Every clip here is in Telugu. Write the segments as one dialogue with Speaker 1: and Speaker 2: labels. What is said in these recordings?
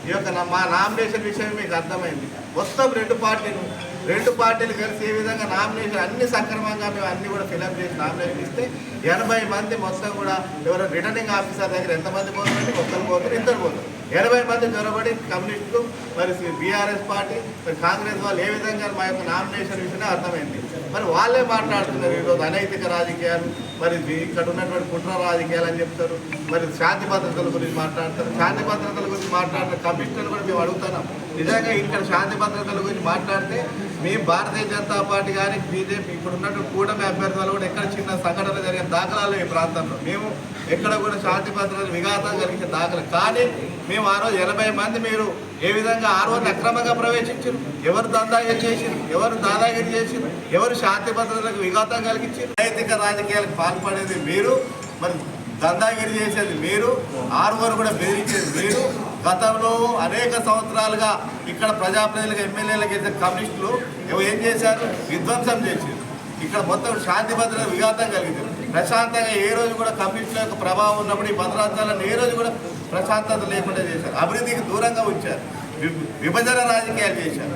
Speaker 1: ఈ యొక్క మా నామినేషన్ విషయం మీకు అర్థమైంది. మొత్తం రెండు పార్టీలు కలిసి ఏ విధంగా నామినేషన్ అన్ని సక్రమంగా మేము అన్ని కూడా ఫిలప్ చేసి నామినేషన్ ఇస్తే 80 మంది మొత్తం కూడా ఎవరో రిటర్నింగ్ ఆఫీసర్ దగ్గర ఎంతమంది పోతారంటే ఒక్కరు పోతారు, ఇద్దరు పోతారు. 80 మంది చొరబడి కమ్యూనిస్టులు మరి బీఆర్ఎస్ పార్టీ మరి కాంగ్రెస్ వాళ్ళు ఏ విధంగా మా యొక్క నామినేషన్ విషయమే అర్థమైంది. మరి వాళ్ళే మాట్లాడుతున్నారు ఈరోజు అనైతిక రాజకీయాలు, మరి ఇక్కడ ఉన్నటువంటి కుట్ర రాజకీయాలు అని చెప్తారు. మరి శాంతి భద్రతల గురించి మాట్లాడతారు. శాంతి భద్రతల గురించి మాట్లాడుతున్న కమిషనర్లు కూడా మేము అడుగుతున్నాం. నిజంగా ఇక్కడ శాంతి భద్రతల గురించి మాట్లాడితే మేము భారతీయ జనతా పార్టీ కానీ బీజేపీ ఇప్పుడు ఉన్నటువంటి కూటమి అభ్యర్థి వాళ్ళు కూడా ఎక్కడ చిన్న సంఘటన జరిగిన దాఖలాలు ఈ ప్రాంతంలో మేము ఎక్కడ కూడా శాంతి భద్రతలు విఘాతం కలిగించే దాఖలు. కానీ మేము ఆ రోజు 80 మంది మీరు ఏ విధంగా ఆ రోజు అక్రమంగా ప్రవేశించారు, ఎవరు దందాగిరి చేసారు, ఎవరు దాదాగిరి చేసారు, ఎవరు శాంతి భద్రతలకు విఘాతం కలిగించారు. నైతిక రాజకీయాలకు పాల్పడేది మీరు, మరి దందాగిరి చేసేది మీరు, ఆరుగురు కూడా బెదిరించేది మీరు. గతంలో అనేక సంవత్సరాలుగా ఇక్కడ ప్రజాప్రతినిధులకు ఎమ్మెల్యేలకు అయితే కమ్యూనిస్టులు ఏం చేశారు, విధ్వంసం చేశారు. ఇక్కడ మొత్తం శాంతి భద్రత విఘాతం కలిగింది. ప్రశాంతంగా ఏ రోజు కూడా కమ్యూనిస్టుల యొక్క ప్రభావం ఉన్నప్పుడు ఈ భద్రాంతాలను ఏ రోజు కూడా ప్రశాంతత లేకుండా చేశారు, అభివృద్ధికి దూరంగా ఉంచారు, విభజన రాజకీయాలు చేశారు.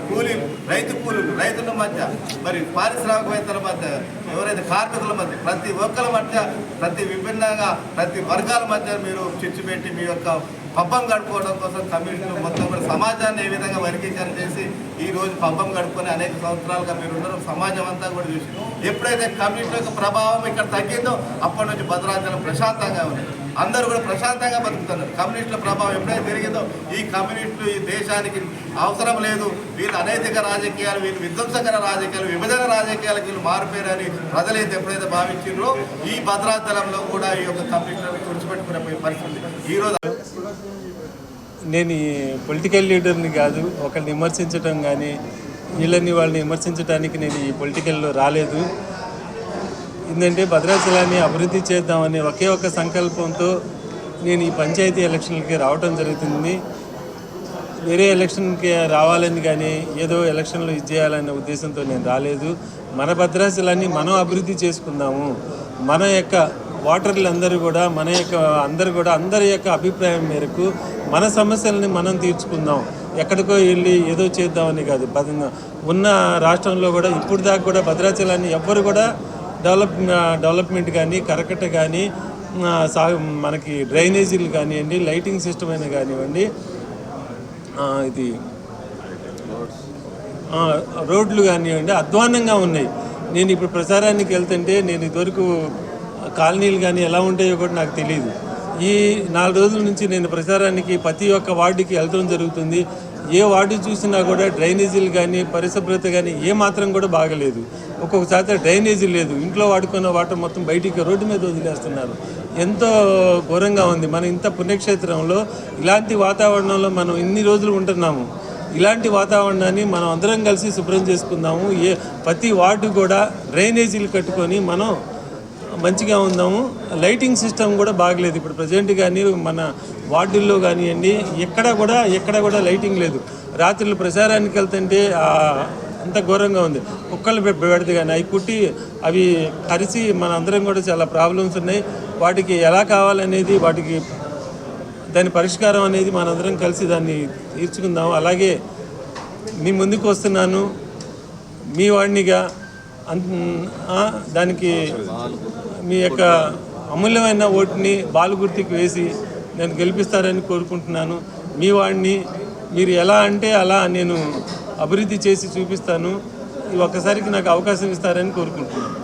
Speaker 1: కూలీలు రైతుల మధ్య, మరి పారిశ్రామికవేత్తల మధ్య, ఎవరైతే కార్మికుల మధ్య, ప్రతి ఒక్కరి మధ్య, ప్రతి విభిన్నంగా ప్రతి వర్గాల మధ్య మీరు చిచ్చు పెట్టి మీ యొక్క పబ్బం గడుపుకోవడం కోసం కమ్యూనిస్టులు మొత్తం కూడా సమాజాన్ని ఏ విధంగా వర్గీకరణ చేసి ఈ రోజు పబ్బం గడుపుకొని అనేక సంవత్సరాలుగా మీరు ఉండడం సమాజం అంతా కూడా చూసి ఎప్పుడైతే కమ్యూనిస్టుల యొక్క ప్రభావం ఇక్కడ తగ్గిందో అప్పటి నుంచి భద్రాచలం ప్రశాంతంగా ఉంది. అందరూ కూడా ప్రశాంతంగా బతుకుతున్నారు. కమ్యూనిస్టుల ప్రభావం ఎప్పుడైతే పెరిగిందో ఈ కమ్యూనిస్టులు ఈ దేశానికి అవసరం లేదు, వీళ్ళు అనైతిక రాజకీయాలు, వీళ్ళు విధ్వంసకర రాజకీయాలు, విభజన రాజకీయాలకు వీళ్ళు మారిపోయారని ప్రజలైతే ఎప్పుడైతే భావించారో ఈ భద్రాచలంలో కూడా ఈ యొక్క కమ్యూనిస్టులను తుడిచిపెట్టుకునే పరిస్థితి. ఈరోజు
Speaker 2: నేను పొలిటికల్ లీడర్ని కాదు, ఒకరిని విమర్శించడం కానీ వీళ్ళని వాళ్ళని విమర్శించడానికి నేను ఈ పొలిటికల్లో రాలేదు. ఏంటంటే భద్రాచలాన్ని అభివృద్ధి చేద్దామనే ఒకే ఒక సంకల్పంతో నేను ఈ పంచాయతీ ఎలక్షన్లకి రావడం జరుగుతుంది. వేరే ఎలక్షన్కి రావాలని కానీ ఏదో ఎలక్షన్లో ఇది చేయాలనే ఉద్దేశంతో నేను రాలేదు. మన భద్రాచలాన్ని మనం అభివృద్ధి చేసుకుందాము. మన యొక్క ఓటర్లందరూ కూడా అందరి యొక్క అభిప్రాయం మేరకు మన సమస్యలని మనం తీర్చుకుందాం. ఎక్కడికో వెళ్ళి ఏదో చేద్దామని కాదు. ఉన్న రాష్ట్రంలో కూడా ఇప్పుడు దాకా కూడా భద్రాచలాన్ని ఎవ్వరు కూడా డెవలప్మెంట్ కానీ, కరకట్ట కానీ, మనకి డ్రైనేజీలు కానివ్వండి, లైటింగ్ సిస్టమ్ అయినా కానివ్వండి, ఇది రోడ్లు కానివ్వండి అధ్వాన్నంగా ఉన్నాయి. నేను ఇప్పుడు ప్రచారానికి వెళ్తుంటే నేను ఇదివరకు కాలనీలు కానీ ఎలా ఉంటాయో కూడా నాకు తెలియదు. ఈ 4 రోజుల నుంచి నేను ప్రచారానికి ప్రతి ఒక్క వార్డుకి వెళ్తడం జరుగుతుంది. ఏ వార్డు చూసినా కూడా డ్రైనేజీలు కానీ, పరిశుభ్రత కానీ ఏమాత్రం కూడా బాగలేదు. ఒక్కొక్కసారి డ్రైనేజీ లేదు, ఇంట్లో వాడుకున్న వాటర్ మొత్తం బయటికి రోడ్డు మీద వదిలేస్తున్నారు. ఎంతో ఘోరంగా ఉంది. మనం ఇంత పుణ్యక్షేత్రంలో ఇలాంటి వాతావరణంలో మనం ఇన్ని రోజులు ఉంటున్నాము. ఇలాంటి వాతావరణాన్ని మనం అందరం కలిసి శుభ్రం చేసుకుందాము. ప్రతి వార్డు కూడా డ్రైనేజీలు కట్టుకొని మనం మంచిగా ఉందాము. లైటింగ్ సిస్టమ్ కూడా బాగలేదు. ఇప్పుడు ప్రజెంట్ కానీ మన వార్డుల్లో కానివ్వండి ఎక్కడ కూడా లైటింగ్ లేదు. రాత్రులు ప్రచారానికి వెళ్తుంటే అంత ఘోరంగా ఉంది. కుక్కలు పెడితే కానీ అవి కుట్టి అవి కరిసి మన అందరం కూడా చాలా ప్రాబ్లమ్స్ ఉన్నాయి. వాటికి ఎలా కావాలనేది దాని పరిష్కారం అనేది మనందరం కలిసి దాన్ని తీర్చుకుందాం. అలాగే మీ ముందుకు వస్తున్నాను మీ వాడినిగా. దానికి మీ యొక్క అమూల్యమైన ఓటుని బాలు గుర్తుకు వేసి నేను గెలిపిస్తారని కోరుకుంటున్నాను. మీ వాడిని మీరు ఎలా అంటే అలా నేను అభివృద్ధి చేసి చూపిస్తాను. ఒక్కసారికి నాకు అవకాశం ఇస్తారని కోరుకుంటున్నాను.